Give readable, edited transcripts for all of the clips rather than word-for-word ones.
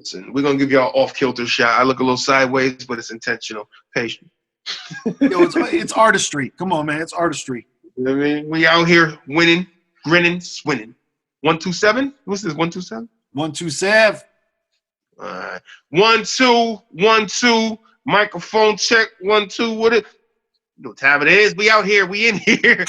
Listen, we're gonna give y'all off-kilter shot. I look a little sideways, but it's intentional. Patient. Yo, it's artistry. Come on, man. It's artistry. You know what I mean? We out here winning, grinning, swinning. 127? What's this? 127? 127. All right. 1 2 1 2. Microphone check. 1 2. What it? You know what time it is? We out here. We in here.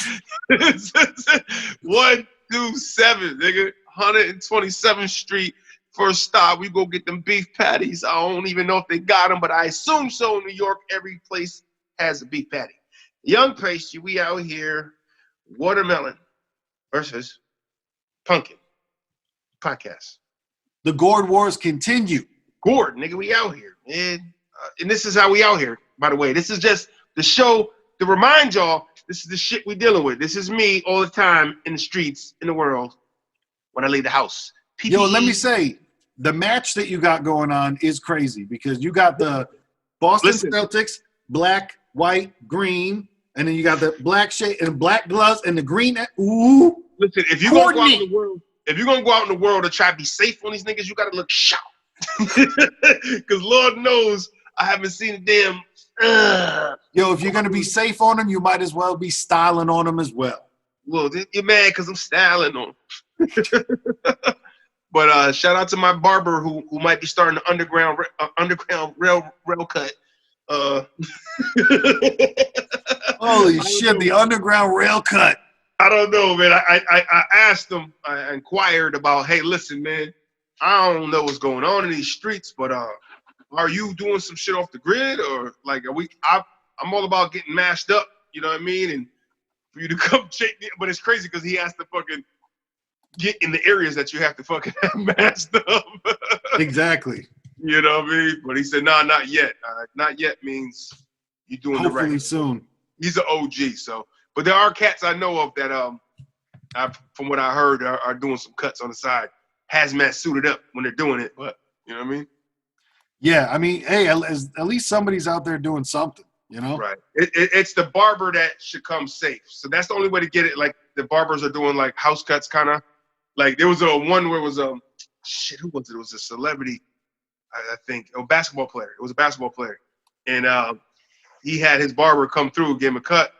127, nigga. 127th Street. First stop. We go get them beef patties. I don't even know if they got them, but I assume so. In New York, every place has a beef patty. Young Pastry. We out here. Watermelon versus pumpkin podcast. The Gourd Wars continue. Gourd, nigga, we out here, man. And this is how we out here, by the way. This is just the show to remind y'all this is the shit we dealing with. This is me all the time in the streets, in the world, when I leave the house. PPE. Yo, let me say, the match that you got going on is crazy because you got the Boston Celtics, black, white, green, and then you got the black shade and black gloves and the green. Ooh. Listen, if you're gonna go out in the world, to try to be safe on these niggas, you gotta look sharp. Because Lord knows I haven't seen a damn. Yo, if you're gonna be safe on them, you might as well be styling on them as well. Well, you're mad because I'm styling on them. But shout out to my barber who might be starting the underground rail cut. Holy shit, the underground rail cut. I don't know, man. I asked him, I inquired about, hey, listen, man, I don't know what's going on in these streets, but are you doing some shit off the grid, or like I'm all about getting mashed up, you know what I mean? And for you to come check me, but it's crazy because he has to fucking get in the areas that you have to fucking have mashed up. Exactly. You know what I mean? But he said, nah, not yet. Not yet means you're doing the right. Hopefully soon. He's an OG, so. But there are cats I know of that, from what I heard, are doing some cuts on the side. Hazmat suited up when they're doing it, but you know what I mean? Yeah, I mean, hey, at least somebody's out there doing something, you know? Right. It's the barber that should come safe. So that's the only way to get it. Like the barbers are doing like house cuts, kind of. Like there was one where it was shit. Who was it? It was a celebrity, I think, a basketball player. It was a basketball player, and he had his barber come through, give him a cut.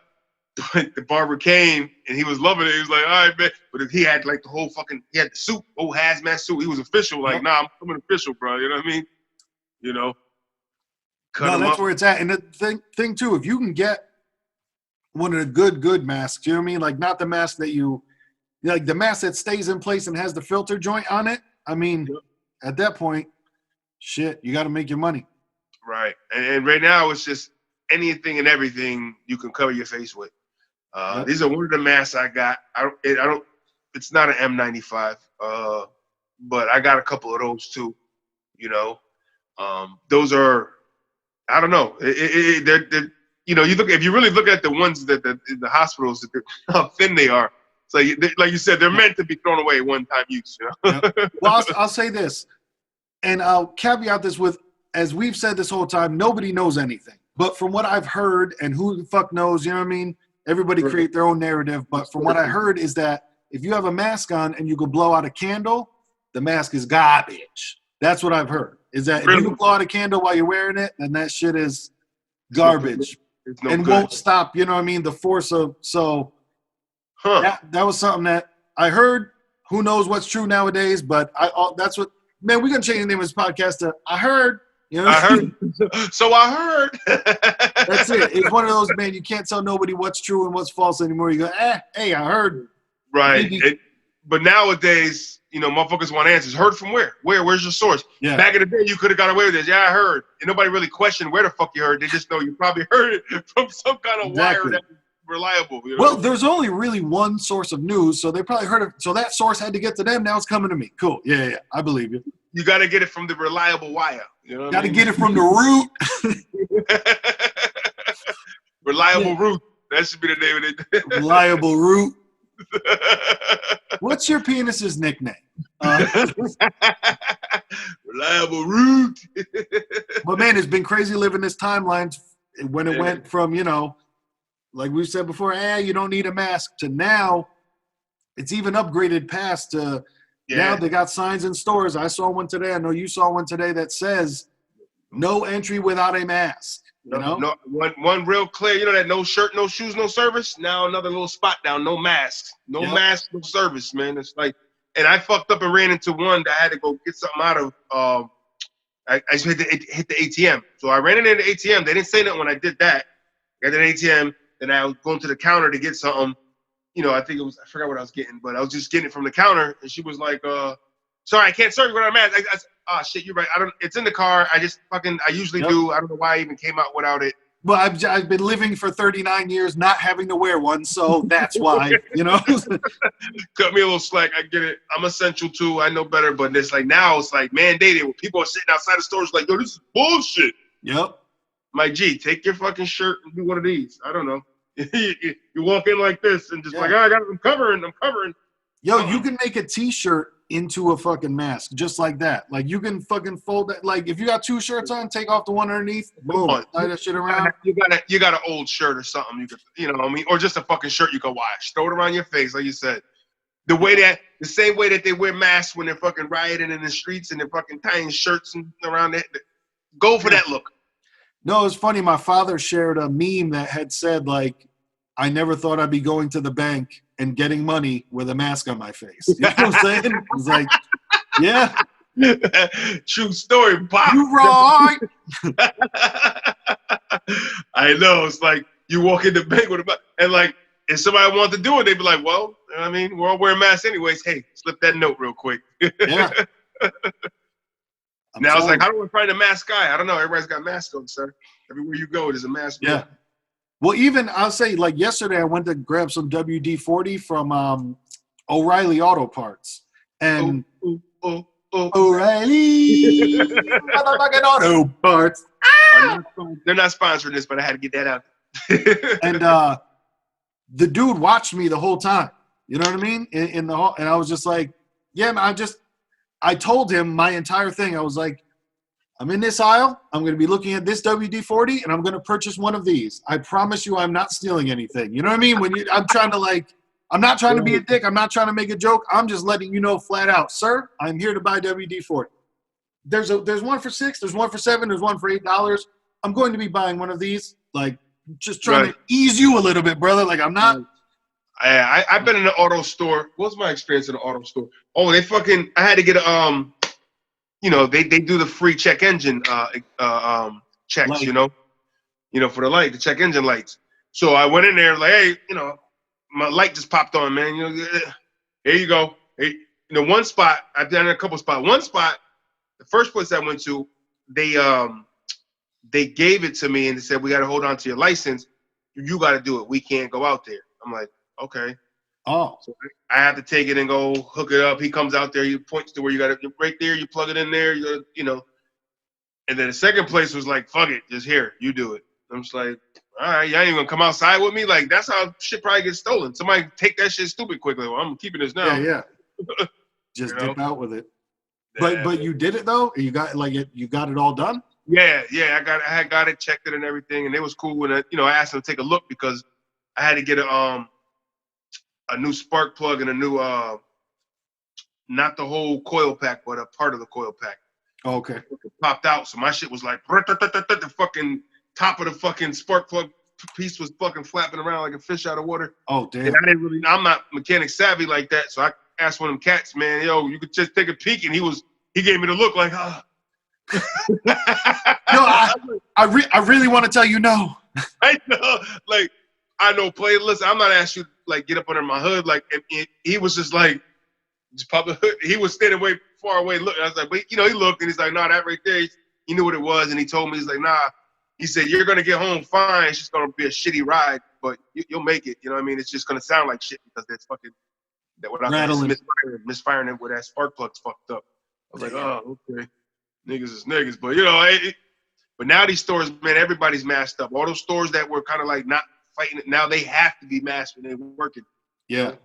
But the barber came and he was loving it. He was like, all right, man. But he had like the whole he had the suit, old hazmat suit. He was official. Like, nah, I'm coming official, bro. You know what I mean? You know? No, that's where it's at. And the thing too, if you can get one of the good masks, you know what I mean? Like not the mask that like the mask that stays in place and has the filter joint on it. I mean, at that point, shit, you got to make your money. Right. And right now it's just anything and everything you can cover your face with. These are one of the masks I got. It's not an M95, but I got a couple of those too. You know, those are, I don't know. They're you know, if you really look at the ones that in the hospitals, how thin they are. So like you said, they're meant to be thrown away one-time use. You know? Yep. Well, I'll say this, and I'll caveat this with, as we've said this whole time, nobody knows anything. But from what I've heard, and who the fuck knows, you know what I mean? Everybody create their own narrative. But from what I heard is that if you have a mask on and you go blow out a candle, the mask is garbage. That's what I've heard. Is that if you blow out a candle while you're wearing it, then that shit is garbage and won't stop, you know what I mean? The force of, so that was something that I heard. Who knows what's true nowadays, but that's what, man, we're going to change the name of this podcast to I Heard. You know I heard. So I heard. That's it. It's one of those, man, you can't tell nobody what's true and what's false anymore. You go, hey, I heard. Right. But nowadays, you know, motherfuckers want answers. Heard from where? Where's your source? Yeah. Back in the day, you could have got away with this. Yeah, I heard. And nobody really questioned where the fuck you heard. They just know you probably heard it from some kind of wire that's reliable. You know? Well, there's only really one source of news, so they probably heard it. So that source had to get to them. Now it's coming to me. Cool. Yeah. I believe you. You got to get it from the reliable wire. You know, got to get it from the root. Reliable root. That should be the name of it. Reliable root. What's your penis's nickname? Reliable root. But man, it's been crazy living this timeline when it went from, you know, like we said before, you don't need a mask, to now it's even upgraded past to Now they got signs in stores. I saw one today. I know you saw one today that says no entry without a mask. You know? No, one real clear, you know, that no shirt, no shoes, no service. Now another little spot down, no masks. No mask, no service, man. It's like, and I fucked up and ran into one that I had to go get something out of. I just hit the ATM. So I ran into the ATM. They didn't say nothing when I did that. I got an ATM, then I was going to the counter to get something. You know, I forgot what I was getting, but I was just getting it from the counter, and she was like, sorry, I can't serve you without a mask. I said, oh, shit, you're right. It's in the car. I usually do. I don't know why I even came out without it. Well, I've been living for 39 years not having to wear one, so that's why, you know. Cut me a little slack. I get it. I'm essential too. I know better, but it's like now it's like mandated. When people are sitting outside the stores like, yo, this is bullshit. Yep. My G, take your fucking shirt and do one of these. I don't know. You walk in like this and just like, oh, I'm covering. Yo, you can make a T-shirt into a fucking mask just like that. Like you can fucking fold that. Like if you got two shirts on, take off the one underneath. Boom, tie that shit around. You got an old shirt or something. You could, you know what I mean, or just a fucking shirt you can wash. Throw it around your face, like you said. The same way that they wear masks when they're fucking rioting in the streets and they're fucking tying shirts and around it. Go for that look. No, it's funny. My father shared a meme that had said, like, I never thought I'd be going to the bank and getting money with a mask on my face. You know what I'm saying? It's like, yeah. True story, Bob. You right. I know. It's like you walk in the bank with a mask, and like, if somebody wanted to do it, they'd be like, well, I mean, we're all wearing masks anyways. Hey, slip that note real quick. Yeah. Now it's like, how do I find a mask guy? I don't know. Everybody's got masks on, sir. Everywhere you go, there's a mask. Yeah. Man. Well, even I'll say, like yesterday, I went to grab some WD-40 from O'Reilly Auto Parts, and O'Reilly motherfucking Auto Parts. They're not sponsoring this, but I had to get that out. And the dude watched me the whole time. You know what I mean? In the hall, and I was just like, yeah, man, I told him my entire thing. I was like, I'm in this aisle. I'm going to be looking at this WD-40, and I'm going to purchase one of these. I promise you, I'm not stealing anything. You know what I mean? I'm trying to I'm not trying to be a dick. I'm not trying to make a joke. I'm just letting you know flat out, sir, I'm here to buy WD-40. There's one for $6. There's one for $7. There's one for $8. I'm going to be buying one of these. Like, just trying to ease you a little bit, brother. Like, I'm not. I've been in the auto store. What's my experience in the auto store? Oh, I had to get you know, they do the free check engine checks, light. you know, for the check engine lights. So I went in there like, hey, you know, my light just popped on, man. You know, here you go. Hey, you know, one spot, I've done a couple spots. One spot, the first place I went to, they gave it to me and they said, we got to hold on to your license. You got to do it. We can't go out there. I'm like, okay. Oh. So I have to take it and go hook it up. He comes out there. He points to where you got it right there. You plug it in there. You know. And then the second place was like, fuck it. Just here. You do it. I'm just like, all right. Y'all ain't going to come outside with me? Like, that's how shit probably gets stolen. Somebody take that shit stupid quickly. Well, I'm keeping this now. Yeah. Just dip out with it. But you did it, though? You got you got it all done? Yeah. I had got it, checked it and everything. And it was cool. And, you know, I asked them to take a look because I had to get a new spark plug and a new, not the whole coil pack, but a part of the coil pack. Oh, okay. It popped out, so my shit was like, the fucking top of the fucking spark plug piece was fucking flapping around like a fish out of water. Oh, damn. And I'm not mechanic savvy like that, so I asked one of them cats, man, yo, you could just take a peek, and he gave me the look like, ah. No, I really want to tell you no. I know, like, I know, listen, I'm not asking you like get up under my hood, like, and he was just like, just pop the hood. He was standing way far away looking. I was like, but you know, he looked and he's like, nah, that right there. He knew what it was, and he told me, he's like, nah. He said, you're gonna get home fine. It's just gonna be a shitty ride, but you'll make it. You know what I mean? It's just gonna sound like shit because that's fucking misfiring it where that spark plug's fucked up. I was like, oh, okay, niggas is niggas, but you know, but now these stores, man, everybody's masked up. All those stores that were kind of like not fighting it, now they have to be masked when they're working. Yeah.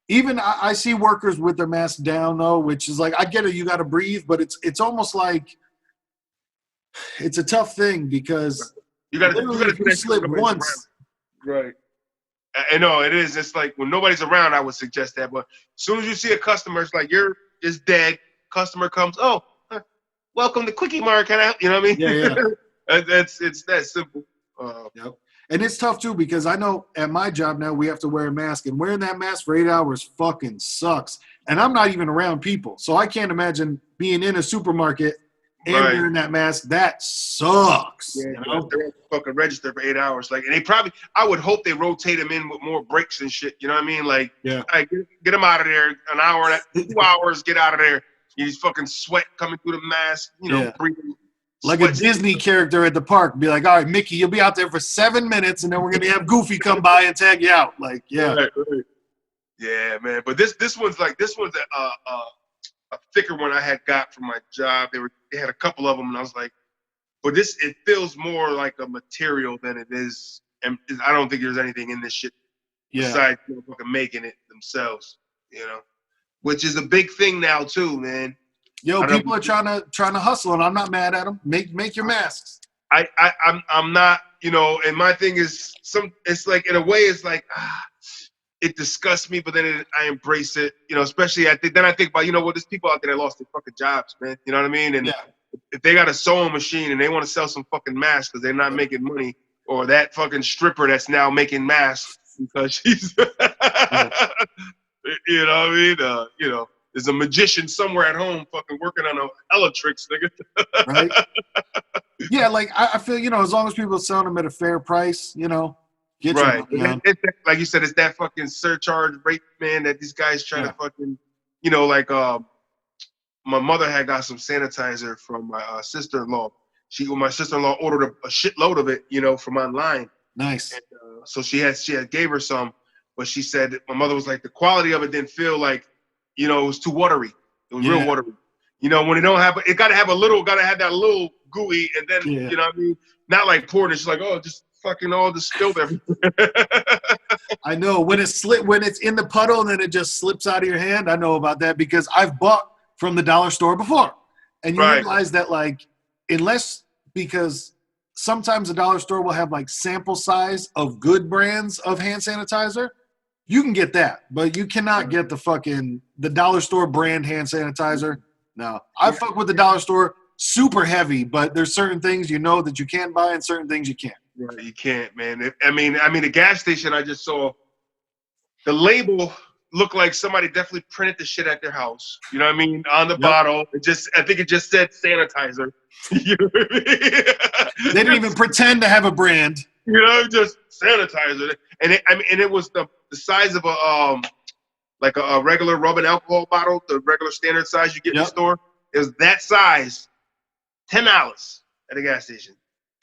Even I see workers with their mask down though, which is like, I get it, you got to breathe, but it's almost like it's a tough thing because you got to slip once, right? I know it is. It's like when nobody's around, I would suggest that. But as soon as you see a customer, it's like it's dead. Customer comes, oh, welcome to Quickie Mart. Can I? You know what I mean? Yeah. It's that simple. Yep. And it's tough too because I know at my job now we have to wear a mask, and wearing that mask for 8 hours fucking sucks. And I'm not even around people, so I can't imagine being in a supermarket and wearing that mask. That sucks. Yeah, you know? they're at the fucking register for 8 hours. Like, and they probably, I would hope they rotate them in with more breaks and shit. You know what I mean? Like, yeah, right, get them out of there. An hour, 2 hours, get out of there. You just fucking sweat coming through the mask. You know, breathing. Like a Disney character at the park. Be like, all right, Mickey, you'll be out there for 7 minutes, and then we're gonna have Goofy come by and tag you out. Like, yeah, right. Yeah, man. But this one's a thicker one I had got from my job. They had a couple of them, and I was like, but it feels more like a material than it is. And I don't think there's anything in this shit besides fucking making it themselves. You know, which is a big thing now too, man. Yo, people are trying to hustle, and I'm not mad at them. Make your masks. I'm not, you know, and my thing is it's like, in a way, it's like, it disgusts me, but then I embrace it, you know, especially I think about, you know what, there's people out there that lost their fucking jobs, man. You know what I mean? And if they got a sewing machine and they want to sell some fucking masks because they're not making money, or that fucking stripper that's now making masks because she's, you know what I mean? You know, there's a magician somewhere at home fucking working on a hella tricks, nigga. Right? Yeah, like I feel, you know, as long as people are selling them at a fair price, you know, get right. your money on. Like you said, it's that fucking surcharge rate, man, that these guys trying to fucking, you know, like my mother had got some sanitizer from my sister-in-law. My sister-in-law ordered a shitload of it, you know, from online. Nice. And, so she gave her some, but she said my mother was like, the quality of it didn't feel like, you know, it was too watery. It was real watery. You know, when it don't have, it gotta have that little gooey, and then you know what I mean? Not like pouring. It's like, oh, just fucking all just spilled everywhere. I know when it's in the puddle and then it just slips out of your hand. I know about that because I've bought from the dollar store before, and you realize that, like, because sometimes the dollar store will have like sample size of good brands of hand sanitizer. You can get that, but you cannot get the dollar store brand hand sanitizer. No, I fuck with the dollar store super heavy, but there's certain things, you know, that you can buy and certain things you can't. Yeah, you can't, man. I mean, the gas station I just saw, the label looked like somebody definitely printed the shit at their house. You know what I mean? On the bottle, I think it just said sanitizer. You know what I mean? They didn't even pretend to have a brand. You know, just sanitizer. And it was the size of a regular rubbing alcohol bottle, the regular standard size you get in the store. It was that size, $10 at a gas station.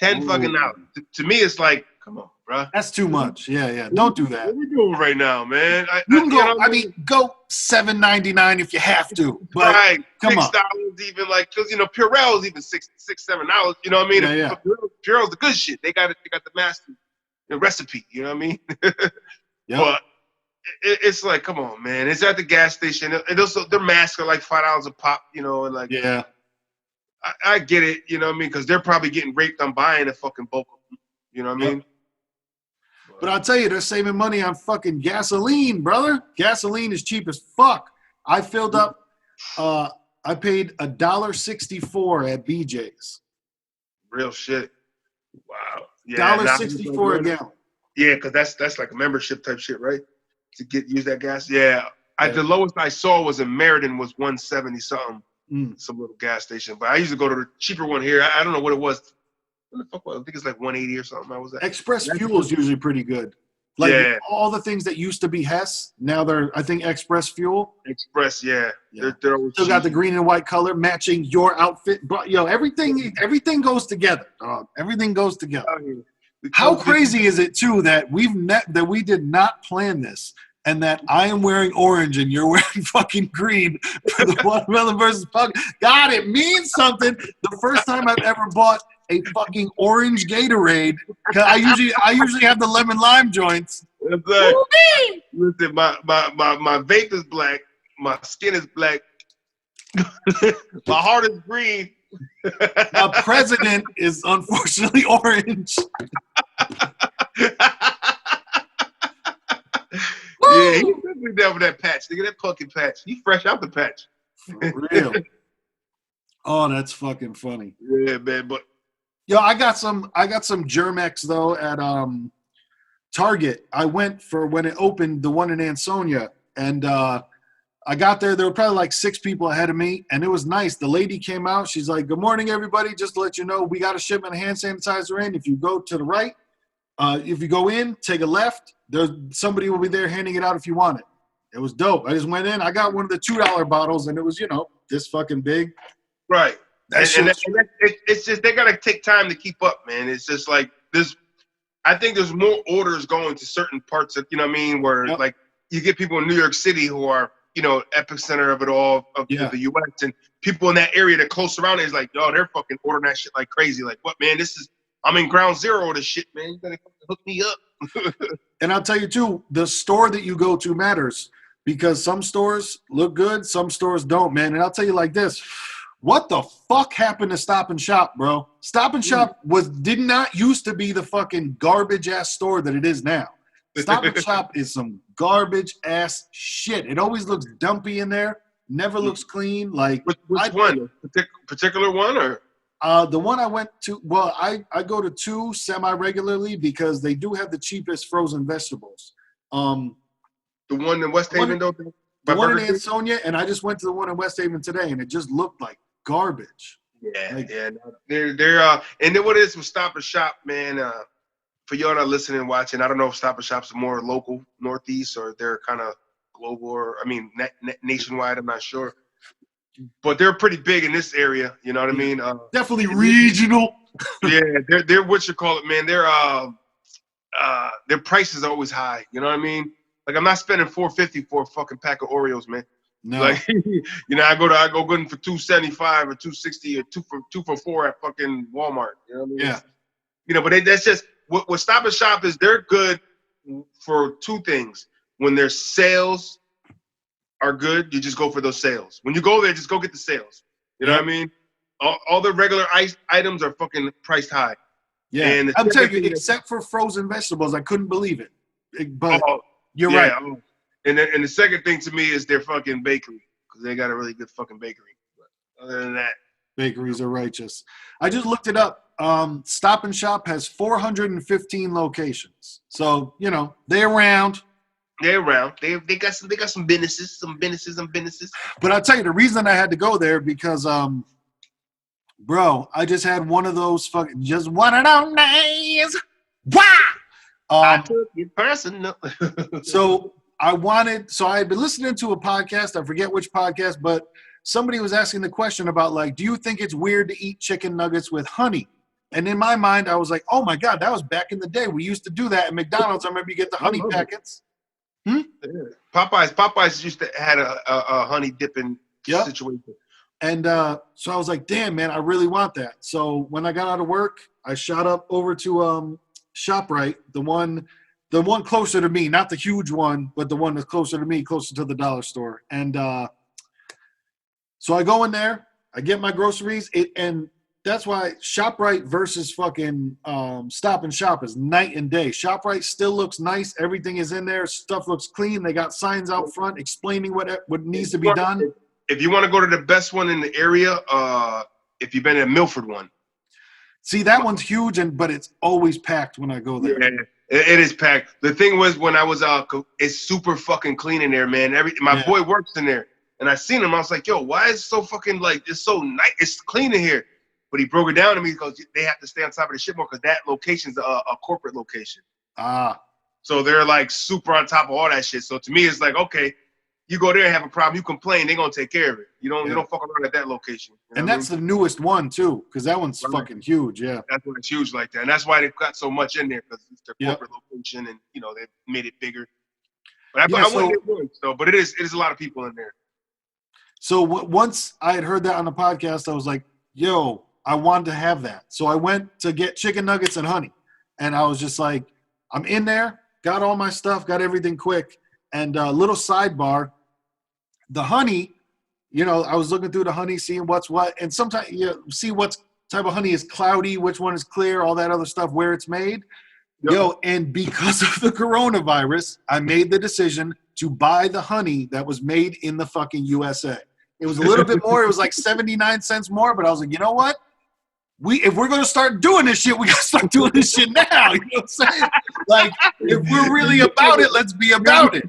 $10 fucking dollars. To me, it's like, come on, bro. That's too much. Yeah. Don't do that. What are we doing right now, man? Go $7.99 if you have to. But right. Come on. $6 even, like, because, you know, Purell's even $6-7. You know what I mean? Yeah. Purell's the good shit. They got the master recipe. You know what I mean? But it's like, come on, man. It's at the gas station. And also, their masks are like $5 a pop, you know, and like, I get it, you know what I mean? Because they're probably getting raped on buying a fucking bulk of them. You know what I mean? But I'll tell you, they're saving money on fucking gasoline, brother. Gasoline is cheap as fuck. I filled up, I paid $1.64 at BJ's. Real shit. Wow. Yeah, $1.64 a gallon. Yeah, because that's like a membership type shit, right? To use that gas. Yeah. The lowest I saw was in Meriden was 170 something. Some little gas station. But I used to go to the cheaper one here. I don't know what it was. What the fuck was it? I think it's like 180 or something. I was at. Express Fuel is usually pretty good. Like all the things that used to be Hess, now they're, I think, Express Fuel. Express, They're still got the green and white color matching your outfit. But everything goes together, dog. Everything goes together. How crazy is it too that we did not plan this, and that I am wearing orange and you're wearing fucking green for the watermelon versus punk? God, it means something. The first time I've ever bought a fucking orange Gatorade, because I usually have the lemon lime joints. Listen, my vape is black, my skin is black, my heart is green. My president is unfortunately orange. Yeah, he's definitely down with that patch. Nigga, that pumpkin patch. He fresh out the patch. For real. Oh, that's fucking funny. Yeah, man. But Yo, I got some Germex though at Target. I went for when it opened, the one in Ansonia, and I got there. There were probably like 6 people ahead of me, and it was nice. The lady came out. She's like, "Good morning, everybody. Just to let you know, we got a shipment of hand sanitizer in. If you go to the right, if you go in, take a left. There's somebody will be there handing it out if you want it." It was dope. I just went in. I got one of the $2 bottles, and it was, this fucking big. right. It's just they gotta take time to keep up, man. It's just like this. I think there's more orders going to certain parts of, where like you get people in New York City who are, epicenter of it all of the U.S. and people in that area that close around is like, yo, they're fucking ordering that shit like crazy. Like, what, man? I'm in ground zero of this shit, man. You better hook me up. And I'll tell you too, the store that you go to matters because some stores look good, some stores don't, man. And I'll tell you like this. What the fuck happened to Stop and Shop, bro? Stop and Shop did not used to be the fucking garbage ass store that it is now. Stop and Shop is some garbage ass shit. It always looks dumpy in there. Never looks clean. Like which one? Particular one or? The one I went to. Well, I go to 2 semi-regularly because they do have the cheapest frozen vegetables. The one in West Haven, though. The one in Ansonia, and I just went to the one in West Haven today, and it just looked like garbage. Yeah, they're and then what it is with Stop and Shop, man. For y'all that listening and watching, I don't know if Stop and Shop's more local, Northeast, or they're kind of global, or nationwide. I'm not sure, but they're pretty big in this area. You know what I mean? Definitely regional. Yeah, they're what you call it, man. Their price is always high. You know what I mean? Like I'm not spending $4.50 for a fucking pack of Oreos, man. No. Like I go good for $2.75 or $2.60 or two for $4 at fucking Walmart. You know what I mean? Yeah. But that's just what Stop and Shop is. They're good for 2 things. When their sales are good, you just go for those sales. When you go there, just go get the sales. You know what I mean? All the regular items are fucking priced high. Yeah. And I'm telling you, except for frozen vegetables, I couldn't believe it. But you're right. And the second thing to me is their fucking bakery, because they got a really good fucking bakery. But other than that, bakeries are righteous. I just looked it up. Stop and Shop has 415 locations. So, they're around. They're around. They got some businesses. But I'll tell you, the reason I had to go there because bro, I just had one of those just one of those days. Wow! I took it personal. So I had been listening to a podcast. I forget which podcast, but somebody was asking the question about do you think it's weird to eat chicken nuggets with honey? And in my mind, I was like, oh my God, that was back in the day. We used to do that at McDonald's. I remember you get the honey packets. Yeah. Popeyes used to had a honey dipping situation. And so I was like, damn, man, I really want that. So when I got out of work, I shot up over to ShopRite, the one closer to me, not the huge one, but the one that's closer to me, closer to the dollar store. And so I go in there, I get my groceries, and that's why ShopRite versus fucking Stop and Shop is night and day. ShopRite still looks nice. Everything is in there. Stuff looks clean. They got signs out front explaining what needs to be done. If you want to go to the best one in the area, if you've been at Milford one. See, that one's huge, but it's always packed when I go there. Yeah, it is packed. The thing was, when I was out, it's super fucking clean in there, man. My boy works in there, and I seen him. I was like, yo, why is it so fucking it's so nice? It's clean in here. But he broke it down to me because they have to stay on top of the shit more because that location's a corporate location. So they're super on top of all that shit. So to me, it's okay, you go there and have a problem, you complain, they're gonna take care of it. You don't fuck around at that location. And that's the newest one too, because that one's fucking huge. Yeah, that's why it's huge like that, and that's why they've got so much in there because it's their corporate location, and they've made it bigger. But I wouldn't get one, but it is a lot of people in there. So once I had heard that on the podcast, I was like, yo, I wanted to have that. So I went to get chicken nuggets and honey. And I was just like, I'm in there, got all my stuff, got everything quick. And a little sidebar, the honey, I was looking through the honey, seeing what's what. And sometimes you see what type of honey is cloudy, which one is clear, all that other stuff, where it's made. Yep. And because of the coronavirus, I made the decision to buy the honey that was made in the fucking USA. It was a little bit more. It was like 79 cents more, but I was like, you know what? If we're going to start doing this shit, we got to start doing this shit now. You know what I'm saying? Like, if we're really about it, let's be about it.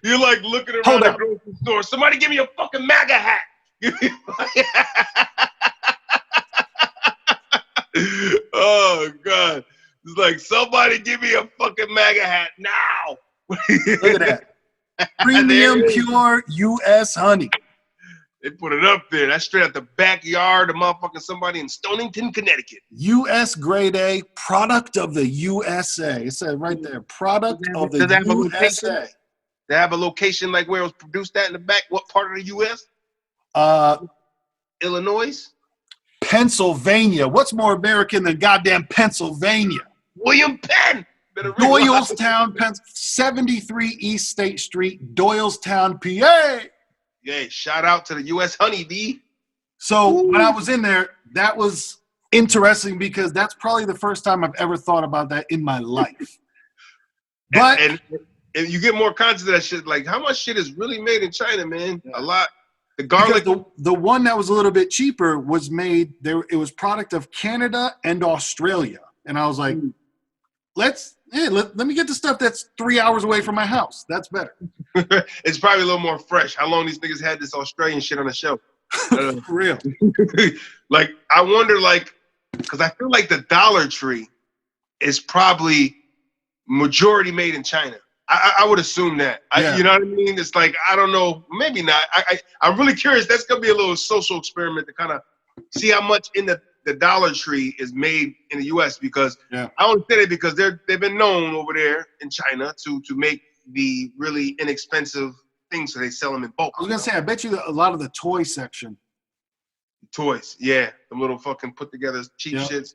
You're like looking around the grocery store. Somebody give me a fucking MAGA hat. Oh, God. It's like, somebody give me a fucking MAGA hat now. Look at that. Premium pure U.S. honey. They put it up there. That's straight out the backyard of motherfucking somebody in Stonington, Connecticut. U.S. grade A, product of the USA. It said right there, product of the USA. They have a location like where it was produced at in the back. What part of the U.S.? Illinois? Pennsylvania. What's more American than goddamn Pennsylvania? William Penn. Doylestown, 73 East State Street, Doylestown, PA. Yeah, shout out to the U.S. honey, D. So when I was in there, that was interesting because that's probably the first time I've ever thought about that in my life. But and you get more conscious of that shit. Like, how much shit is really made in China, man? Yeah. A lot. The garlic. The one that was a little bit cheaper was made there. It was product of Canada and Australia, and I was like, let me get the stuff that's 3 hours away from my house. That's better. It's probably a little more fresh. How long these niggas had this Australian shit on the shelf? For real. Like, I wonder, like, because I feel like the Dollar Tree is probably majority made in China. I would assume that. You know what I mean? It's like, I don't know. Maybe not. I'm really curious. That's going to be a little social experiment to kind of see how much in the Dollar Tree is made in the U.S. because I only say that because they've been known over there in China to make the really inexpensive things, so they sell them in bulk. I was going to say, I bet you a lot of the toy section. Toys, yeah. The little fucking put together cheap shits.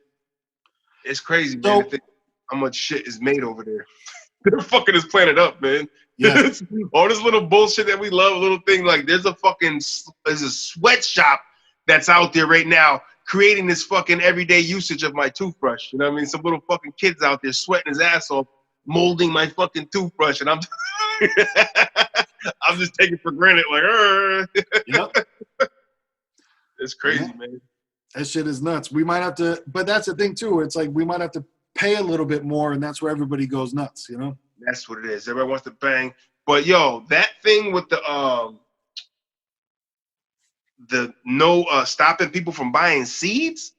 It's crazy, man, to think how much shit is made over there. They're fucking this planet up, man. Yeah. All this little bullshit that we love, little thing, like there's a sweatshop that's out there right now creating this fucking everyday usage of my toothbrush. You know what I mean? Some little fucking kids out there sweating his ass off, molding my fucking toothbrush, and I'm just taking for granted, like, Yep. It's crazy, man. That shit is nuts. We might have to, but that's the thing too. It's like we might have to pay a little bit more, and that's where everybody goes nuts, you know? That's what it is. Everybody wants to bang. But yo, that thing with the no stopping people from buying seeds,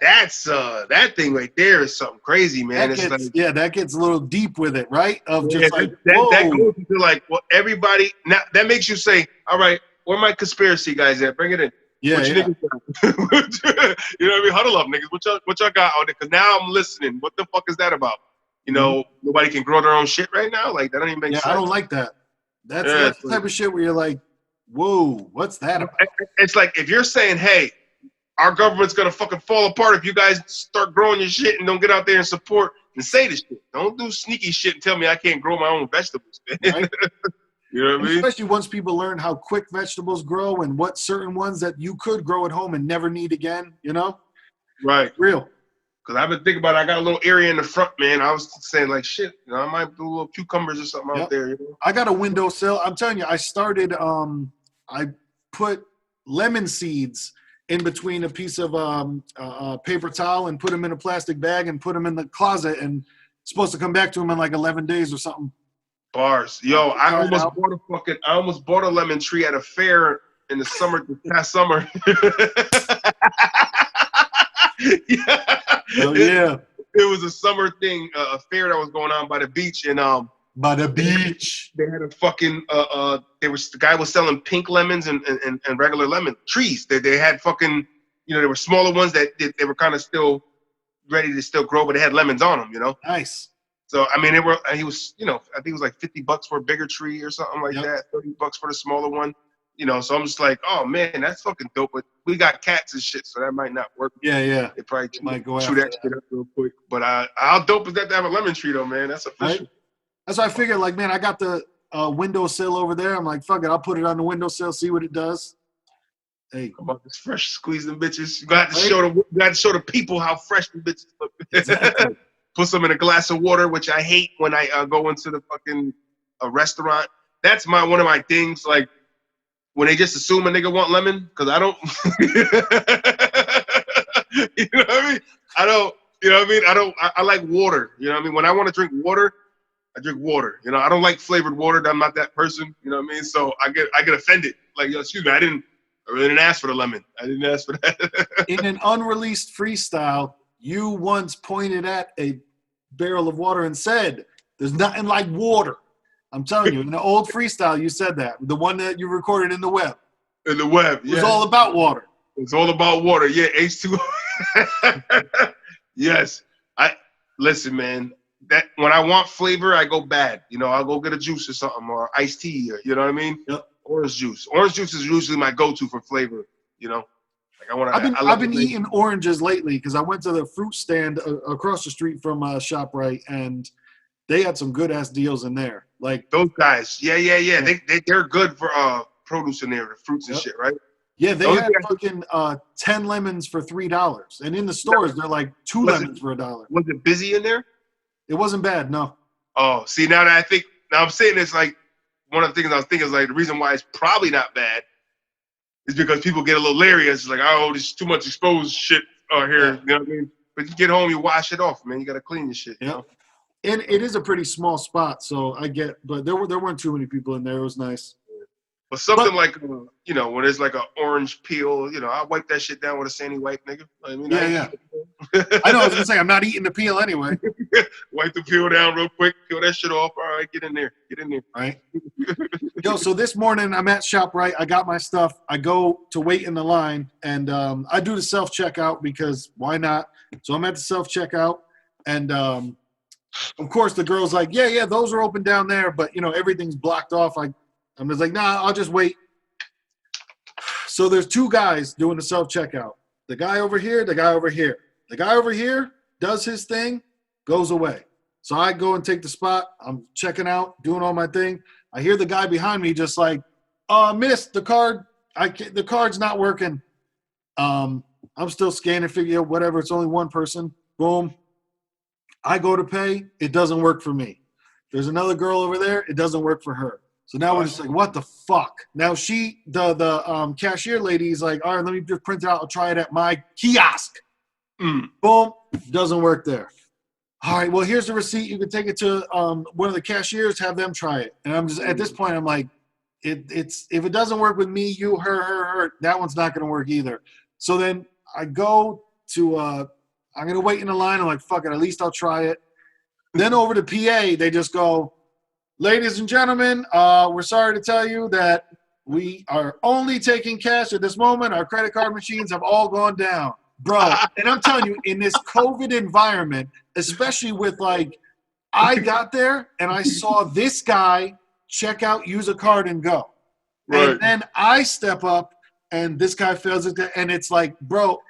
that's that thing right there is something crazy, man. That gets a little deep with it, right? Of just that goes into like, well, everybody now that makes you say, all right, where my conspiracy guys at? Bring it in. Yeah, niggas you know what I mean? Huddle up, niggas. What y'all got on it? Because now I'm listening. What the fuck is that about? You know, nobody can grow their own shit right now? Like, that don't even make sense. I don't like that. That's the type of shit where you're like, whoa, what's that about? It's like, if you're saying, hey, our government's going to fucking fall apart if you guys start growing your shit and don't get out there and support and say this shit. Don't do sneaky shit and tell me I can't grow my own vegetables, man. Right? You know what I mean? Especially once people learn how quick vegetables grow and what certain ones that you could grow at home and never need again, you know? Right. Real. Because I've been thinking about it. I got a little area in the front, man. I was saying, like, shit, you know, I might do little cucumbers or something out there. You know? I got a windowsill. I'm telling you, I started, I put lemon seeds in between a piece of paper towel and put them in a plastic bag and put them in the closet, and supposed to come back to them in like 11 days or something. Bars. Yo, I almost bought a lemon tree at a fair in the summer, past summer. Yeah. It was a summer thing, a fair that was going on by the beach, and by the beach, they had a fucking the guy was selling pink lemons and regular lemon trees. They had fucking, you know, there were smaller ones that they were kind of still ready to still grow, but they had lemons on them, you know. Nice. So I mean, he was, you know, I think it was like $50 for a bigger tree or something like that, $30 for the smaller one. You know, so I'm just like, oh man, that's fucking dope. But we got cats and shit, so that might not work. Yeah. They probably might go chew that shit up real quick. But how dope is that to have a lemon tree though, man? That's official. Right? That's why I figured, like, man, I got the windowsill over there. I'm like, fuck it, I'll put it on the windowsill, see what it does. Hey, come on, this fresh squeeze them bitches. You got to show the people how fresh the bitches look. Exactly. Put some in a glass of water, which I hate when I go into the fucking a restaurant, that's one of my things. Like when they just assume a nigga want lemon, because I don't. You know what I mean? I don't. You know what I mean? I like water. You know what I mean? When I want to drink water, I drink water. You know, I don't like flavored water. I'm not that person. You know what I mean? So I get offended. Like, yo, excuse me, I really didn't ask for the lemon. I didn't ask for that. In an unreleased freestyle, you once pointed at a barrel of water and said, "There's nothing like water." I'm telling you, in the old freestyle, you said that. The one that you recorded in the web. In the web, yeah. It was all about water. It's all about water. Yeah, H2O. Yes. Listen, man. That when I want flavor, I go bad. You know, I'll go get a juice or something, or iced tea, or, you know what I mean? Yep. Orange juice. Orange juice is usually my go-to for flavor. You know, like I've been eating oranges lately because I went to the fruit stand across the street from ShopRite, and they had some good ass deals in there. Like those guys, yeah. They're good for produce in there, the fruits and shit, right? Yeah, they had fucking 10 lemons for $3, and in the stores they're like 2 lemons for $1. Was it busy in there? It wasn't bad, no. Oh, see, now I'm saying this, like, one of the things I was thinking is, like, the reason why it's probably not bad is because people get a little leery. It's like, oh, there's too much exposed shit here. You know what I mean? But you get home, you wash it off, man. You got to clean your shit. You know? And it is a pretty small spot, so but there weren't too many people in there. It was nice. But something like, you know, when there's like an orange peel, you know, I wipe that shit down with a sandy wipe, nigga. I mean, yeah. I know, I was going to say, I'm not eating the peel anyway. Wipe the peel down real quick, peel that shit off. All right, get in there. Right. Yo, so this morning I'm at ShopRite. I got my stuff. I go to wait in the line, and I do the self-checkout because why not? So I'm at the self-checkout, and of course the girl's like, yeah, those are open down there, but, you know, everything's blocked off. I'm just like, nah, I'll just wait. So there's 2 guys doing the self-checkout. The guy over here, the guy over here. The guy over here does his thing, goes away. So I go and take the spot. I'm checking out, doing all my thing. I hear the guy behind me just like, miss, the card's not working. I'm still scanning, figure whatever. It's only one person. Boom. I go to pay. It doesn't work for me. There's another girl over there. It doesn't work for her. So now we're just like, what the fuck? Now the cashier lady is like, all right, let me just print it out. I'll try it at my kiosk. Boom. Doesn't work there. All right, well, here's the receipt. You can take it to one of the cashiers, have them try it. And I'm just, at this point, I'm like, if it doesn't work with me, you, her, that one's not going to work either. So then I go to, I'm going to wait in the line. I'm like, fuck it, at least I'll try it. Then over to PA, they just go, ladies and gentlemen, we're sorry to tell you that we are only taking cash at this moment. Our credit card machines have all gone down. Bro, and I'm telling you, in this COVID environment, especially with like, I got there and I saw this guy check out, use a card and go. Right. And then I step up and this guy fails it. And it's like, bro,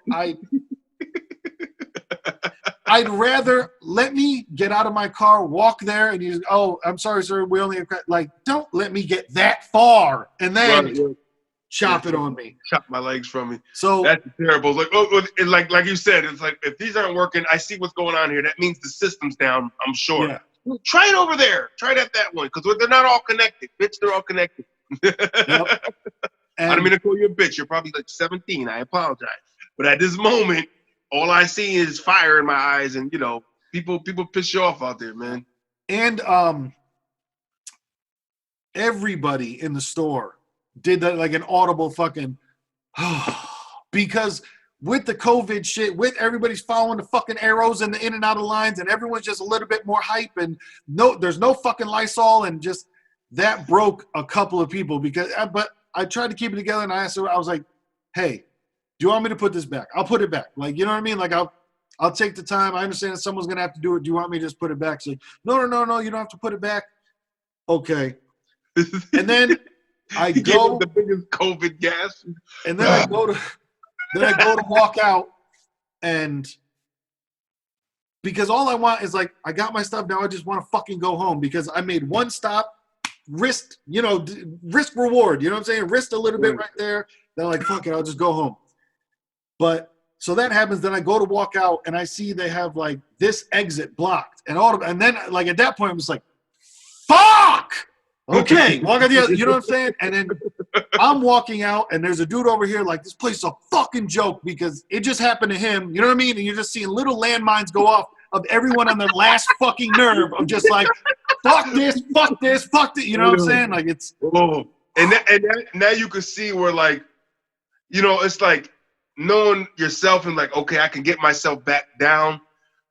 I'd rather let me get out of my car, walk there, and you, oh, I'm sorry, sir, we only have, like, don't let me get that far and then chop it on me. Chop my legs from me. So that's terrible. Like, like you said, it's like, if these aren't working, I see what's going on here. That means the system's down, I'm sure. Yeah. Try it over there. Try it at that one, because they're not all connected. Bitch, they're all connected. Yep. I don't mean to call you a bitch. You're probably like 17. I apologize. But at this moment, all I see is fire in my eyes, and, you know, people piss you off out there, man. And everybody in the store did that, like an audible fucking, because with the COVID shit, with everybody's following the fucking arrows and the in and out of lines, and everyone's just a little bit more hype, and there's no fucking Lysol, and just that broke a couple of people but I tried to keep it together, and I asked her, I was like, hey, do you want me to put this back? I'll put it back. Like, you know what I mean? Like, I'll take the time. I understand that someone's going to have to do it. Do you want me to just put it back? She's like, no, you don't have to put it back. Okay. And then I go the biggest COVID gas. And then I go to walk out, and because all I want is, like, I got my stuff now. I just want to fucking go home because I made one stop, risk reward. You know what I'm saying? Risked a little bit right there. Then I'm like, fuck it, I'll just go home. But so that happens. Then I go to walk out, and I see they have, like, this exit blocked, and then, like, at that point, I'm just like, fuck. Okay, walk on the other, you know what I'm saying? And then I'm walking out, and there's a dude over here like, this place is a fucking joke because it just happened to him. You know what I mean? And you're just seeing little landmines go off of everyone on their last fucking nerve of just like, fuck this, fuck this, fuck this. You know what I'm saying? Like it's. Oh, now you can see where like, you know, it's like knowing yourself and like, okay, I can get myself back down,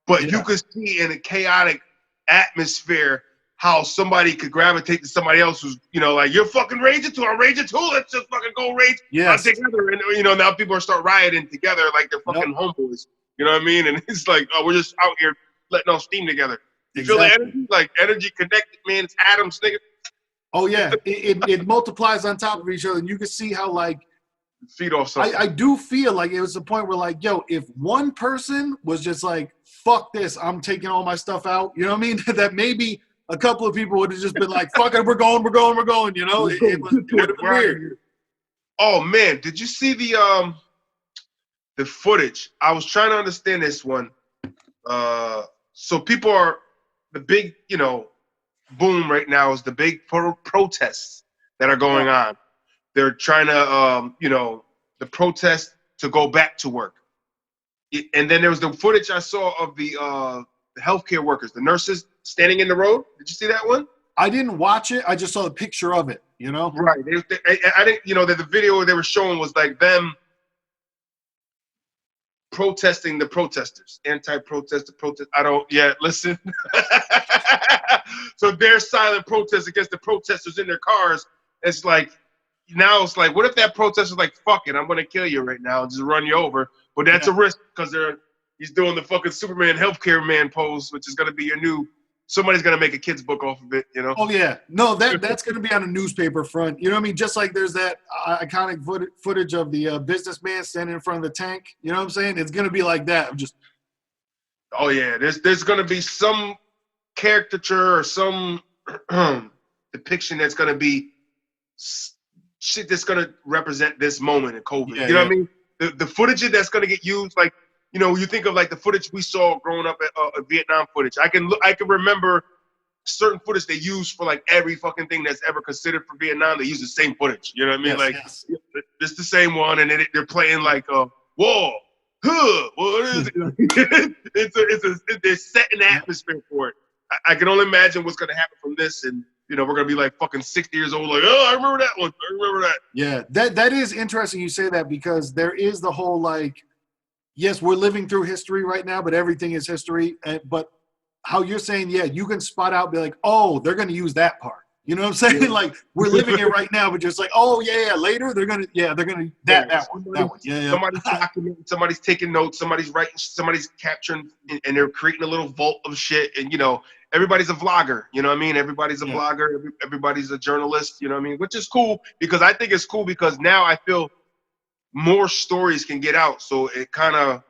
but you could see in a chaotic atmosphere how somebody could gravitate to somebody else who's, you know, like, you're fucking raging too, I'm raging too, let's just fucking go rage together. And, you know, now people are start rioting together like they're fucking homeboys. You know what I mean? And it's like, oh, we're just out here letting off steam together. You feel the energy? Like, energy connected, man. It's atoms, nigga. Oh, yeah. It multiplies on top of each other. And you can see how, like, feed off something. I do feel like it was the point where, like, yo, if one person was just like, fuck this, I'm taking all my stuff out, you know what I mean? That maybe a couple of people would have just been like, fuck it, we're going, you know? It would have been weird. Oh, man, did you see the footage? I was trying to understand this one. So people are, the big, you know, boom right now is the big protests that are going on. They're trying to, you know, the protest to go back to work. And then there was the footage I saw of the healthcare workers, the nurses standing in the road. Did you see that one? I didn't watch it. I just saw a picture of it, you know? Right. I didn't, you know, the video they were showing was like them protesting the protesters, anti-protest, listen. So their silent protest against the protesters in their cars. It's like, now it's like, what if that protester is like, fuck it, I'm going to kill you right now and just run you over. But that's a risk because he's doing the fucking Superman healthcare man pose, which is going to be your new, somebody's going to make a kid's book off of it, you know? Oh, yeah. No, that's going to be on a newspaper front. You know what I mean? Just like there's that iconic footage of the businessman standing in front of the tank. You know what I'm saying? It's going to be like that. Oh, yeah. There's going to be some caricature or some depiction that's going to be shit that's going to represent this moment in COVID. You know what I mean? The footage that's going to get used, like, you know, you think of like the footage we saw growing up at Vietnam footage. I can remember certain footage they use for like every fucking thing that's ever considered for Vietnam. They use the same footage. You know what I mean? It's the same one, and then they're playing like whoa, what is it? They're setting the atmosphere for it. I can only imagine what's going to happen from this, and you know, we're going to be like fucking 60 years old, like, oh, I remember that one. I remember that. Yeah, that is interesting you say that because there is the whole, like, yes, we're living through history right now, but everything is history. But how you're saying, yeah, you can spot out, be like, oh, they're going to use that part. You know what I'm saying? Yeah. Like, we're living it right now, but just like, oh, yeah, later, they're going to, that one. Yeah. Somebody's documenting, somebody's taking notes, somebody's writing, somebody's capturing, and they're creating a little vault of shit. And, you know, everybody's a vlogger, you know what I mean? Everybody's a blogger, everybody's a journalist, you know what I mean? Which is cool, because I think it's cool because now I feel more stories can get out. So it kind of...